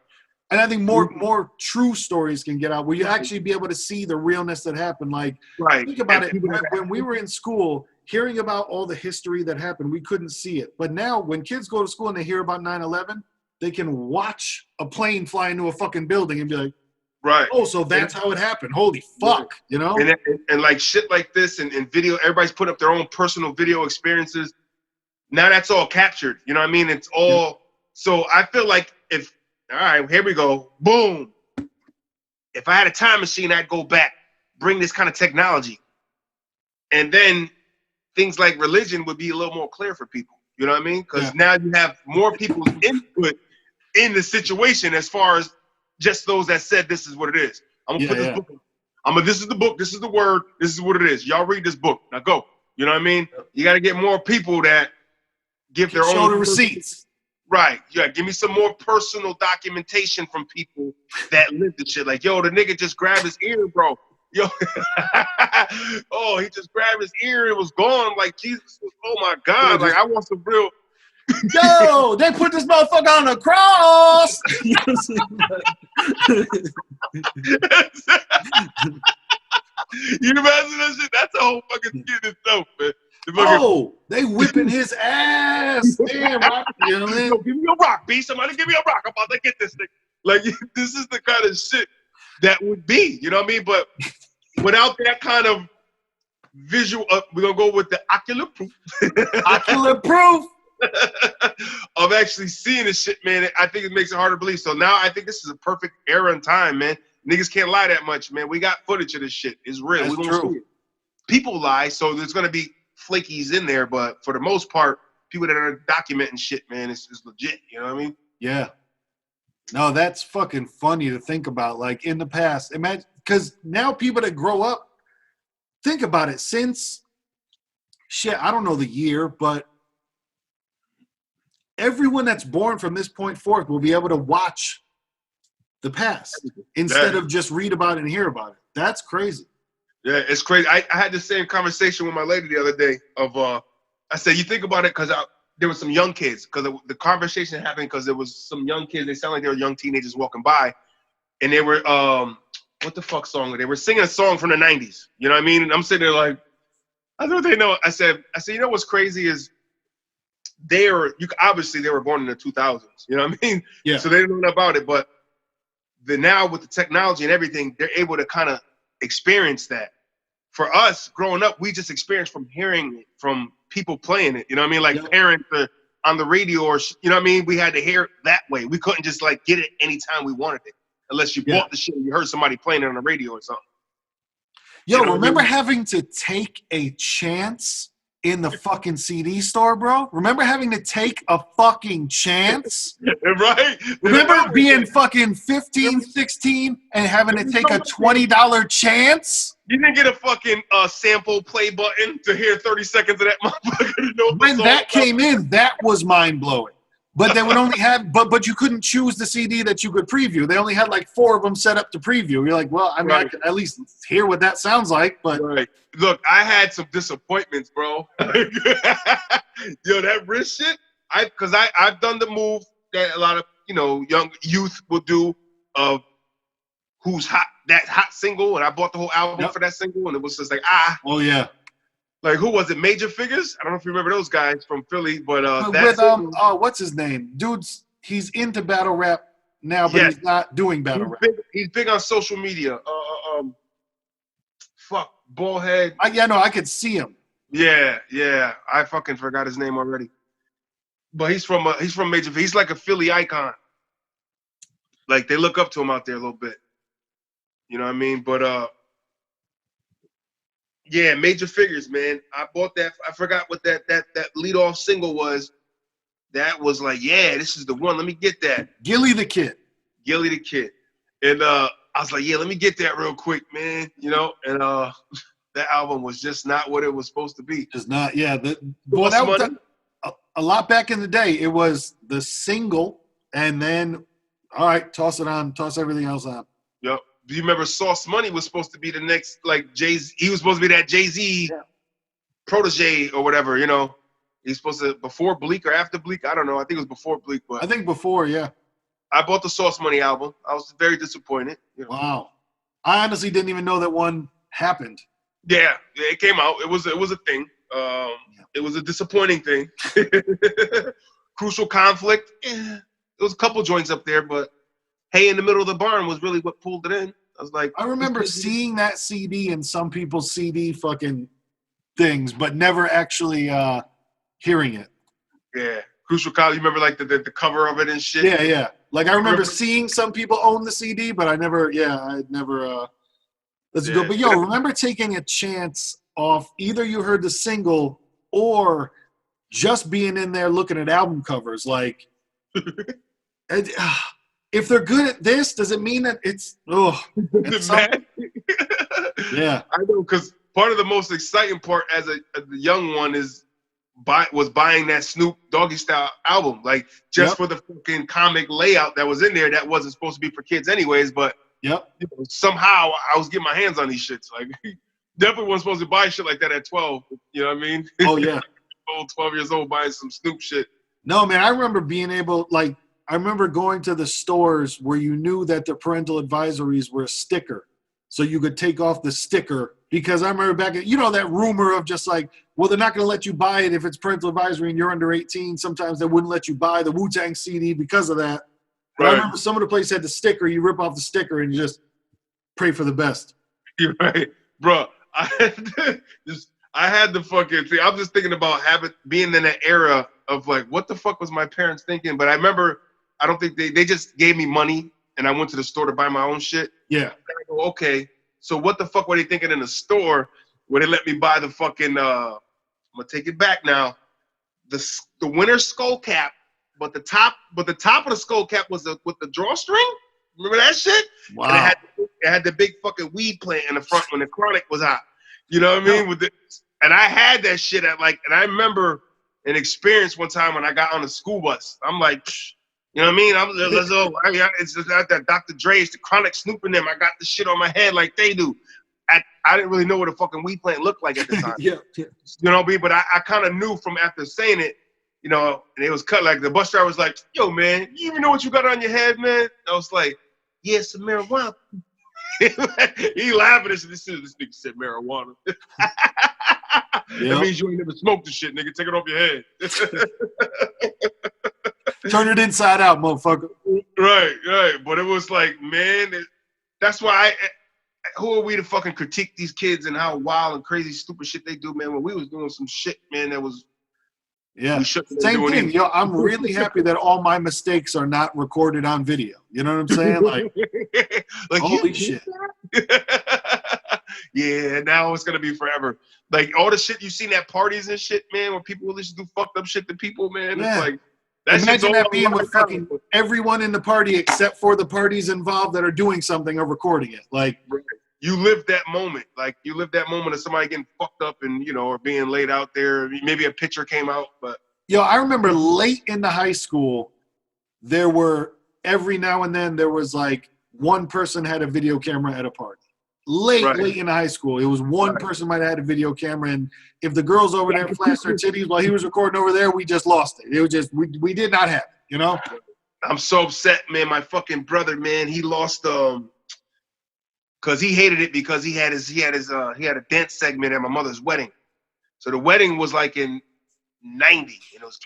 And I think more true stories can get out where you actually be able to see the realness that happened. Like, think about it. When we were in school, hearing about all the history that happened, we couldn't see it. But now when kids go to school and they hear about 9/11, they can watch a plane fly into a fucking building and be like, right. Oh, so that's how it happened. Holy fuck, you know? And like shit like this and video, everybody's put up their own personal video experiences. Now that's all captured. You know what I mean? It's all... So I feel like if... All right, here we go. Boom. If I had a time machine, I'd go back, bring this kind of technology. And then things like religion would be a little more clear for people. You know what I mean? Because now you have more people's input in the situation as far as just those that said this is what it is. I'm going to put this book on. This is the book. This is the word. This is what it is. Y'all read this book. Now go. You know what I mean? You got to get more people that give their own... Show the receipts. Right. Yeah. Give me some more personal documentation from people that lived the shit. Like, yo, the nigga just grabbed his ear, bro. Yo. Oh, he just grabbed his ear and was gone. Like, Jesus. Oh, my God. Like, I want some real... Yo, they put this motherfucker on the cross. You imagine that shit? That's a whole fucking skit itself, man. Oh, they whipping his ass. Damn, right? You know what I mean? Yo, give me a rock, B. Somebody give me a rock. I'm about to get this thing. Like, this is the kind of shit that would be, you know what I mean? But without that kind of visual. We're gonna go with the ocular proof. Ocular proof of actually seeing this shit, man. I think it makes it hard to believe. So now I think this is a perfect era and time, man. Niggas can't lie that much, man. We got footage of this shit. It's real. That's We're gonna see it. People lie, so there's gonna be flakies in there, but for the most part, people that are documenting shit, man, it's legit. You know what I mean? Yeah. No, that's fucking funny to think about. Like in the past, imagine, because now people that grow up, think about it. Since shit, I don't know the year, but everyone that's born from this point forth will be able to watch the past instead of just read about it and hear about it. That's crazy. Yeah, it's crazy. I had the same conversation with my lady the other day of I said, you think about it, because there was some young kids, because the conversation happened because there was some young kids, they sound like they were young teenagers walking by, and they were what the fuck song? They were singing a song from the 90s. You know what I mean? And I'm sitting there like, I don't they know. I said, you know what's crazy is obviously they were born in the 2000s. You know what I mean? Yeah. So they didn't know about it, but now with the technology and everything, they're able to kind of experience that. For us growing up, we just experienced from hearing it from people playing it. You know what I mean? Like parents on the radio, or you know what I mean? We had to hear it that way. We couldn't just like get it anytime we wanted it, unless you bought the shit and you heard somebody playing it on the radio or something. Yo, you know remember having to take a chance in the fucking CD store, bro? Remember having to take a fucking chance? Right? Remember being fucking 15, 16 and having to take a $20 chance? You didn't get a fucking sample play button to hear 30 seconds of that motherfucker. When that came in, that was mind-blowing. But they would only have, but you couldn't choose the CD that you could preview. They only had like 4 of them set up to preview. You're like, well, I mean, I can at least hear what that sounds like. But look, I had some disappointments, bro. Yo, that wrist shit. Because I've done the move that a lot of young youth will do of who's hot, that hot single, and I bought the whole album for that single, and it was just like oh yeah. Like, who was it? Major Figures? I don't know if you remember those guys from Philly, but with what's his name? Dude's he's into battle rap now, but he's not doing battle rap. He's big on social media. Bald head. I could see him. Yeah. I fucking forgot his name already. But he's from Major. He's like a Philly icon. Like, they look up to him out there a little bit. You know what I mean? But yeah, Major Figures, man. I bought that. I forgot what that lead off single was. That was like, yeah, this is the one. Let me get that. Gilly the Kid. And I was like, yeah, let me get that real quick, man. And that album was just not what it was supposed to be. Just not, yeah. That was a lot back in the day. It was the single, and then, all right, toss it on, toss everything else on. Yep. Do you remember Sauce Money was supposed to be the next, like, Jay-Z? He was supposed to be that Jay-Z protege or whatever, He's supposed to, before Bleak or after Bleak? I don't know. I think it was before Bleak. But I think before, yeah. I bought the Sauce Money album. I was very disappointed. Wow. I honestly didn't even know that one happened. Yeah, it came out. It was a thing. It was a disappointing thing. Crucial Conflict. There was a couple joints up there, but Hey in the Middle of the Barn was really what pulled it in. I was like, I remember seeing that CD in some people's CD fucking things, but never actually hearing it. Yeah. Crucial Conflict. You remember like the cover of it and shit? Yeah. Like I remember seeing some people own the CD, but I never let's go. But yo, remember taking a chance off either you heard the single or just being in there looking at album covers. Like, if they're good at this, does it mean that it's yeah. I know, because part of the most exciting part as a young one was buying that Snoop Doggy Style album, like just for the fucking comic layout that was in there that wasn't supposed to be for kids anyways, but somehow I was getting my hands on these shits. Like, definitely wasn't supposed to buy shit like that at 12. You know what I mean? Oh yeah. 12 years old buying some Snoop shit. No, man, I remember being able, like, I remember going to the stores where you knew that the parental advisories were a sticker. So you could take off the sticker, because I remember back at, that rumor of just like, well, they're not going to let you buy it if it's parental advisory and you're under 18. Sometimes they wouldn't let you buy the Wu-Tang CD because of that. Right. I remember some of the places had the sticker. You rip off the sticker and you just pray for the best. You're right. Bro, I had the fucking thing. I'm just thinking about being in that era of like, what the fuck was my parents thinking? But I remember, I don't think they just gave me money and I went to the store to buy my own shit. Yeah. And I go, okay, so what the fuck were they thinking in the store where they let me buy the fucking, I'm gonna take it back now, the winter skull cap, but the top of the skull cap was with the drawstring. Remember that shit? Wow. And it had the big fucking weed plant in the front when the chronic was hot. You know what I mean? And I had that shit and I remember an experience one time when I got on the school bus. I'm like, you know what I mean? It's just that Dr. Dre's, the chronic snooping them. I got the shit on my head like they do. I didn't really know what a fucking weed plant looked like at the time. Yeah. You know what I mean? But I kind of knew from after saying it, you know, and it was cut like the bus driver was like, yo, man, you even know what you got on your head, man? I was like, yeah, some marijuana. He laughing and said, this nigga said marijuana. That means you ain't never smoked the shit, nigga. Take it off your head. Turn it inside out, motherfucker. Right. But it was like, man, that's why who are we to fucking critique these kids and how wild and crazy, stupid shit they do, man? When we was doing some shit, man, that was. Yeah, same thing. Yo, I'm really happy that all my mistakes are not recorded on video. You know what I'm saying? Like holy shit. Yeah, now it's gonna be forever. Like all the shit you seen at parties and shit, man, where people just do fucked up shit to people, man. Yeah. It's like that. Imagine that being with fucking everyone in the party except for the parties involved that are doing something or recording it. Like you live that moment. Like you live that moment of somebody getting fucked up and, you know, or being laid out there. Maybe a picture came out, but. Yo, I remember late in the high school, there were, every now and then, there was like one person had a video camera at a party. Late in the high school, it was one person might have had a video camera, and if the girls over there flashed their titties while he was recording over there, we just lost it. It was just, we did not have it, you know? I'm so upset, man. My fucking brother, man, he lost, because he hated it because he had a dance segment at my mother's wedding. So the wedding was like in 90, and it was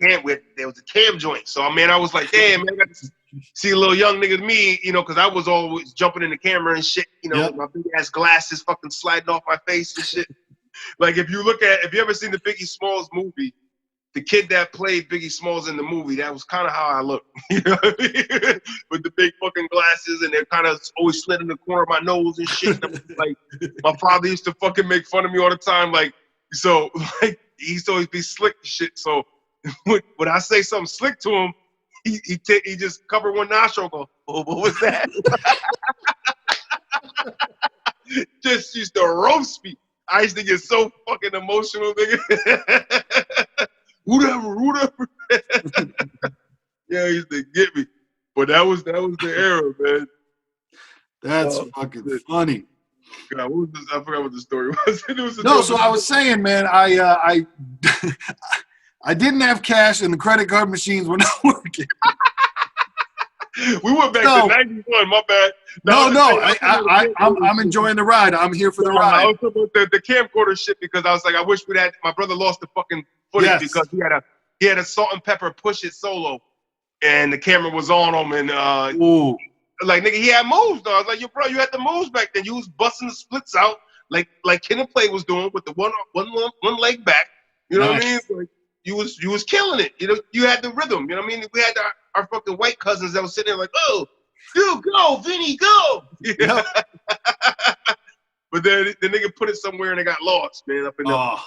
there was a cam joint. So man, I was like, damn, man, I got to see a little young nigga me, you know, because I was always jumping in the camera and shit, you know, with my big ass glasses fucking sliding off my face and shit. Like if you ever seen the Biggie Smalls movie, the kid that played Biggie Smalls in the movie, that was kind of how I looked, you know what I mean? With the big fucking glasses, and they're kind of always slid in the corner of my nose and shit. And like, my father used to fucking make fun of me all the time, like, so, like, he used to always be slick and shit. So, when I say something slick to him, he just covered one nostril and go, oh, what was that? Just used to roast me. I used to get so fucking emotional, nigga. Whatever. Yeah, he used to get me. But that was the era, man. That's fucking funny. God, what was this? I forgot what the story was. So I was saying, man, I didn't have cash and the credit card machines were not working. We went back to 91, my bad. I'm enjoying the ride. I'm here for the ride. I was talking about the camcorder shit because I was like, I wish my brother lost the fucking footage because he had a Salt and Pepper Push It solo and the camera was on him and like nigga, he had moves though. I was like, yo, bro, you had the moves back then. You was busting the splits out like Kid Play was doing with the one leg back. You know what I mean? Like, you was killing it. You know, you had the rhythm. You know what I mean? We had our fucking white cousins that was sitting there like, oh, you go, Vinny, go. Yep. But then the nigga put it somewhere and it got lost, man, up in the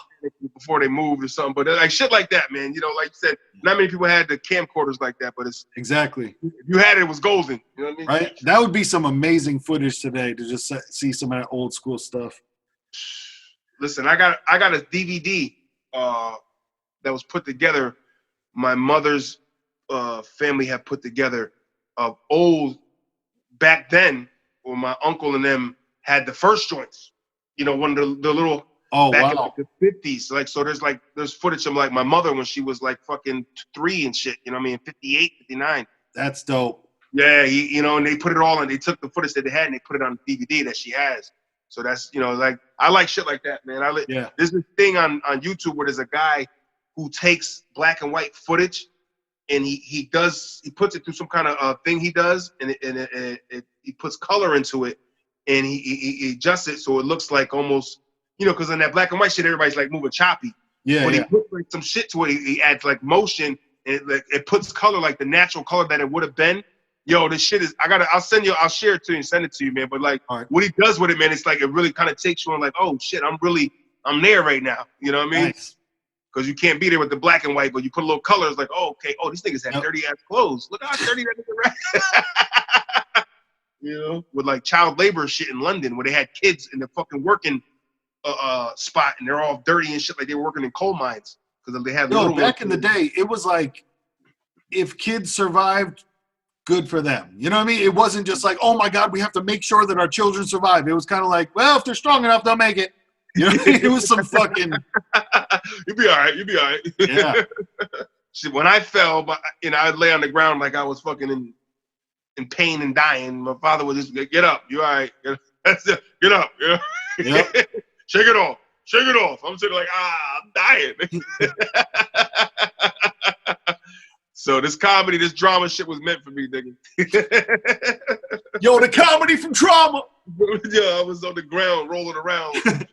before they moved or something. But like shit like that, man. You know, like you said, not many people had the camcorders like that, but it's exactly. If you had it, it was golden. You know what I mean? Right? That would be some amazing footage today to just see some of that old school stuff. Listen, I got a DVD that was put together. My mother's family had put together of old back then, when my uncle and them had the first joints. You know, one of the little back in like the 50s. Like, so there's footage of like my mother when she was like fucking 3 and shit. You know what I mean? 58, 59. That's dope. Yeah, you know, and they put it all on. They took the footage that they had and they put it on the DVD that she has. So that's, you know, like I like shit like that, man. There's this thing on YouTube where there's a guy who takes black and white footage and he puts it through some kind of thing he does and he puts color into it and he adjusts it so it looks like almost, you know, because in that black and white shit, everybody's like moving choppy. Yeah, But yeah. he put like some shit to it. He adds like motion, and it puts color like the natural color that it would have been. Yo, this shit is. I'll share it to you and send it to you, man. But like, All right. what he does with it, man, it's like it really kind of takes you on like, oh shit, I'm there right now. You know what I mean? Nice. Because you can't be there with the black and white, but you put a little color. It's like, oh, okay. Oh, these niggas have dirty ass clothes. Look how dirty that nigga ran. You know, with like child labor shit in London, where they had kids in the fucking working spot, and they're all dirty and shit, like they were working in coal mines because they had. No, back in the day, it was like if kids survived, good for them. You know what I mean? It wasn't just like, oh my God, we have to make sure that our children survive. It was kind of like, well, if they're strong enough, they'll make it. You know, it was some fucking. You'll be all right. You'll be all right. Yeah. See, when I fell, but you know, I'd lay on the ground like I was fucking in pain and dying. My father would just get up. You all right? Get up. You know? Yep. Shake it off. Shake it off. I'm sitting like, I'm dying. So this comedy, this drama shit was meant for me, nigga. Yo, the comedy from trauma. Yeah, I was on the ground rolling around.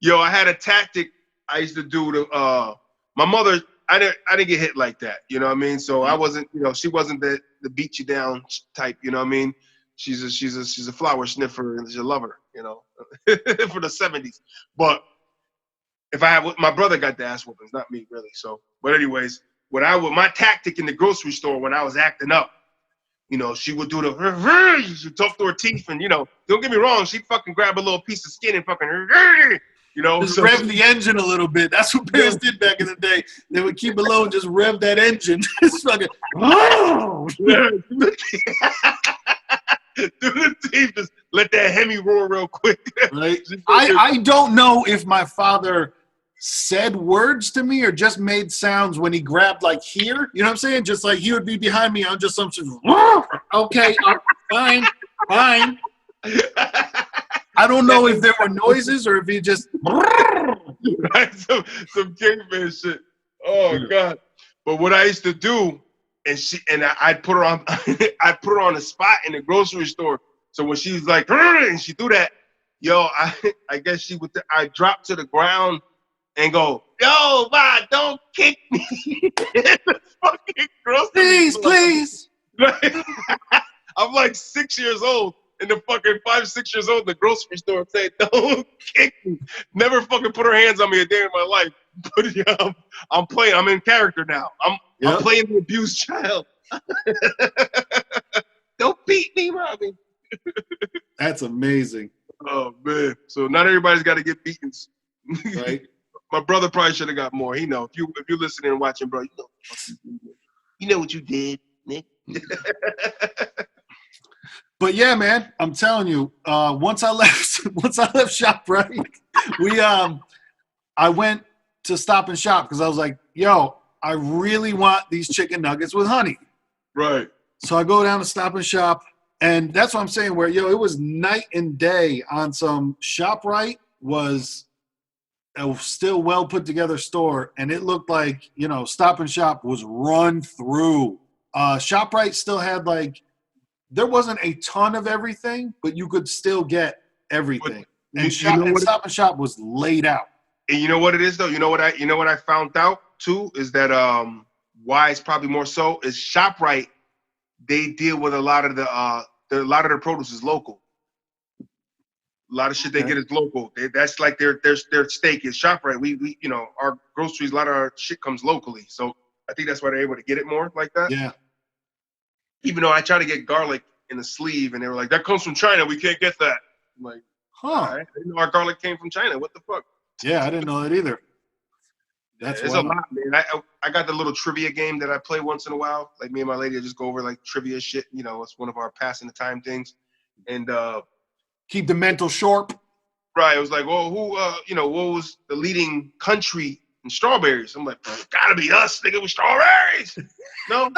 Yo, I had a tactic I used to do to my mother. I didn't get hit like that, you know what I mean? So I wasn't, you know, she wasn't the beat you down type, you know what I mean? She's a flower sniffer and she's a lover, you know, for the 70s. But if I have, my brother got the ass whoopings, not me really. So, but anyways, my tactic in the grocery store when I was acting up, you know, she would do she'd talk through her teeth, and you know, don't get me wrong, she'd fucking grab a little piece of skin and fucking, you know, just rev the engine a little bit. That's what parents did back in the day. They would keep it low and just rev that engine. Just fucking. Do the teeth, just let that Hemi roar real quick. Right. I don't know if my father said words to me or just made sounds when he grabbed like here. You know what I'm saying? Just like he would be behind me on just some sort of, okay, fine. I don't know if there were noises or if he just right, some caveman shit. Oh God! But what I used to do, I'd put her on, I put her on a spot in the grocery store. So when she's like, and she do that, yo, I guess she would. I drop to the ground and go, yo, ma, don't kick me. In the fucking grocery store. Please. I'm like 6 years old. In the fucking 5, 6 years old in the grocery store saying, don't kick me. Never fucking put her hands on me a day in my life. But yeah, I'm playing. I'm in character now. I'm playing the abused child. Don't beat me, mommy. That's amazing. Oh man. So not everybody's got to get beaten. Right. My brother probably should have got more. He know. If you're listening and watching, bro, you know what you did, Nick. But yeah, man, I'm telling you, once I left ShopRite, I went to Stop and Shop because I was like, yo, I really want these chicken nuggets with honey. Right. So I go down to Stop and Shop, and that's what I'm saying, where, yo, it was night and day on some. ShopRite was a still well put together store, and it looked like, you know, Stop and Shop was run through. ShopRite still had like, there wasn't a ton of everything, but you could still get everything. And Stop and Shop was laid out. And you know what it is though? You know what I found out too is that why it's probably more so is ShopRite. They deal with a lot of their produce is local. A lot of shit they get is local. That's like their stake is ShopRite. We you know, our groceries, a lot of our shit comes locally. So I think that's why they're able to get it more like that. Yeah. Even though I tried to get garlic in a sleeve, and they were like, "That comes from China. We can't get that." I'm like, I didn't know our garlic came from China. What the fuck? Yeah, I didn't know that either. That's it's a lot, man. I got the little trivia game that I play once in a while. Like me and my lady just go over like trivia shit. You know, it's one of our passing the time things. And keep the mental sharp. Right. It was like, well, who? You know, what was the leading country in strawberries? I'm like, gotta be us, nigga, with strawberries. No,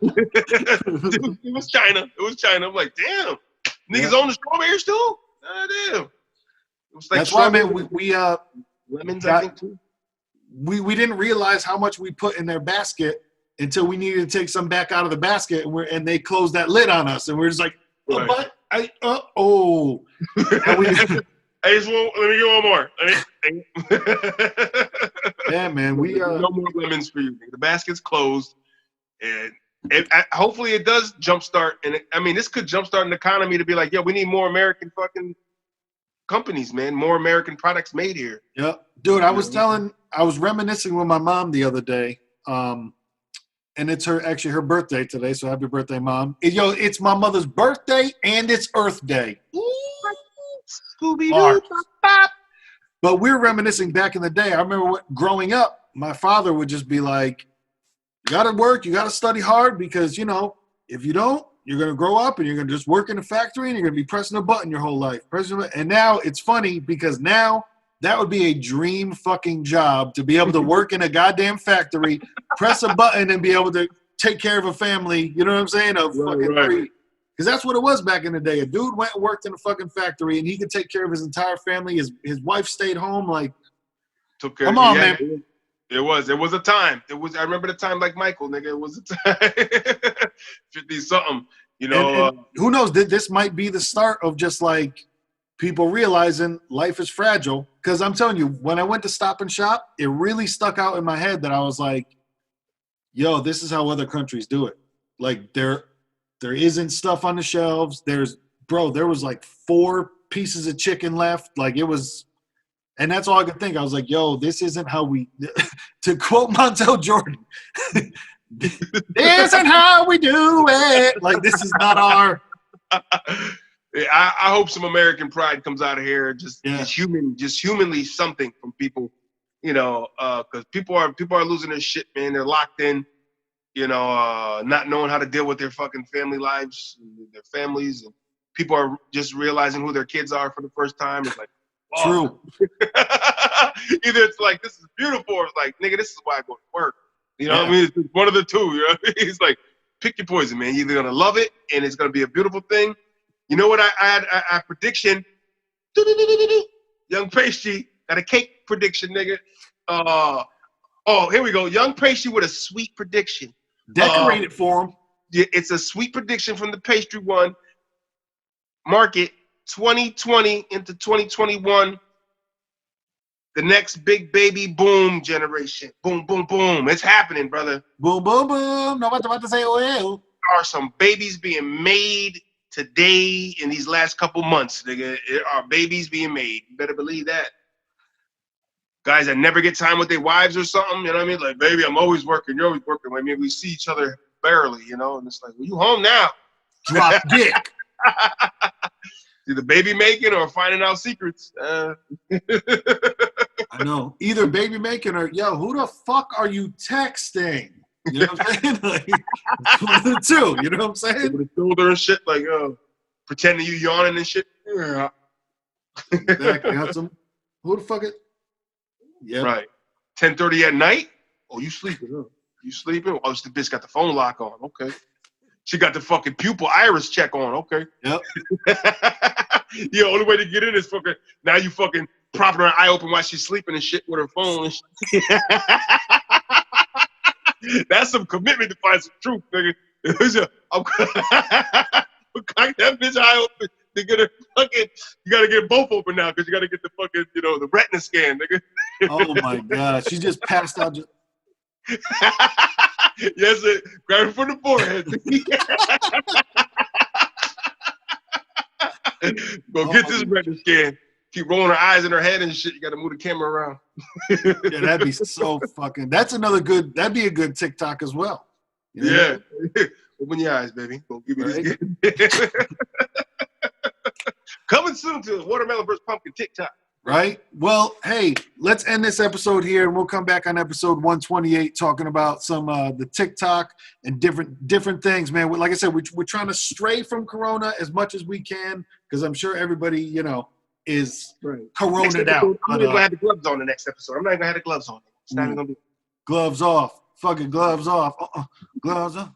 it was China. It was China. I'm like, damn, niggas own the strawberries too. Damn. It was like that's why, man. We lemons, I think too. We didn't realize how much we put in their basket until we needed to take some back out of the basket, and they closed that lid on us, and we're just like, and Let me get one more. Yeah, man. No more lemons for you. The basket's closed, and hopefully it does jumpstart. And this could jumpstart an economy to be like, yo, we need more American fucking companies, man. More American products made here. Yeah, dude. I was reminiscing with my mom the other day. And it's her birthday today, so happy birthday, Mom. It's my mother's birthday and it's Earth Day. Scooby-Doo, bop. But we're reminiscing back in the day. I remember growing up, my father would just be like, you got to work, you got to study hard because, if you don't, you're going to grow up and you're going to just work in a factory and you're going to be pressing a button your whole life. And now it's funny because now that would be a dream fucking job to be able to work in a goddamn factory, press a button, and be able to take care of a family. You know what I'm saying? Because that's what it was back in the day. A dude went and worked in a fucking factory, and he could take care of his entire family. His wife stayed home. Like, took care. Come on, man. It was a time. I remember the time like Michael, nigga. It was a time. 50-something. And who knows? This might be the start of just like people realizing life is fragile. Because I'm telling you, when I went to Stop and Shop, it really stuck out in my head that I was like, yo, this is how other countries do it. Like, there isn't stuff on the shelves. There was like 4 pieces of chicken left. Like, it was, and that's all I could think. I was like, yo, this isn't how we, to quote Montel Jordan, this isn't how we do it. Like, this is not our. I hope some American pride comes out of here. Just humanly something from people, because people are losing their shit, man. They're locked in, not knowing how to deal with their fucking family lives, and their families, and people are just realizing who their kids are for the first time. It's like, True. Either it's like, this is beautiful, or it's like, nigga, this is why I go to work. You know what I mean? It's one of the two. You know what I mean? It's like, pick your poison, man. You're either gonna love it and it's gonna be a beautiful thing. You know what I had a prediction? Young Pastry got a cake prediction, nigga. Here we go. Young Pastry with a sweet prediction. Decorate it for him. Yeah, it's a sweet prediction from the pastry one. Market 2020 into 2021. The next big baby boom generation. Boom, boom, boom. It's happening, brother. Boom, boom, boom. No matter what to say, well. There are some babies being made today in these last couple months, nigga. There are babies being made. You better believe that. Guys that never get time with their wives or something, you know what I mean? Like, baby, I'm always working. You're always working. I mean, we see each other barely, and it's like, well, you home now. Drop dick. Either baby making or finding out secrets. I know. Either baby making or, yo, who the fuck are you texting? You know what I'm saying? Like, one of the two. You know what I'm saying? With the shoulder and shit, like, pretending you yawning and shit. Yeah. Exactly. Who the fuck is? Yeah. Right. 10:30 at night. Oh, you sleeping? Huh? You sleeping? Oh, the bitch got the phone lock on. Okay. She got the fucking pupil iris check on. Okay. Yep. The only way to get in is fucking. Now you fucking propping her eye open while she's sleeping and shit with her phone. And shit. That's some commitment to find some truth, nigga. I'm cocking that bitch eye open to get her fucking. You gotta get both open now because you gotta get the fucking, the retina scan, nigga. Oh my god, she just passed out. Yes, it. Grab it from the forehead. Go get this retina scan. Keep rolling her eyes in her head and shit. You gotta move the camera around. Yeah, that'd be so fucking. That'd be a good TikTok as well. Yeah. Open your eyes, baby. Go give me this. Coming soon to Watermelon vs. Pumpkin TikTok. Right? Well, hey, let's end this episode here, and we'll come back on episode 128 talking about some the TikTok and different things, man. Like I said, we're trying to stray from Corona as much as we can because I'm sure everybody, is Corona'd out. I'm not going to have the gloves on the next episode. I'm not going to have the gloves on. It's not even going to be. Gloves off. Fucking gloves off. Gloves off.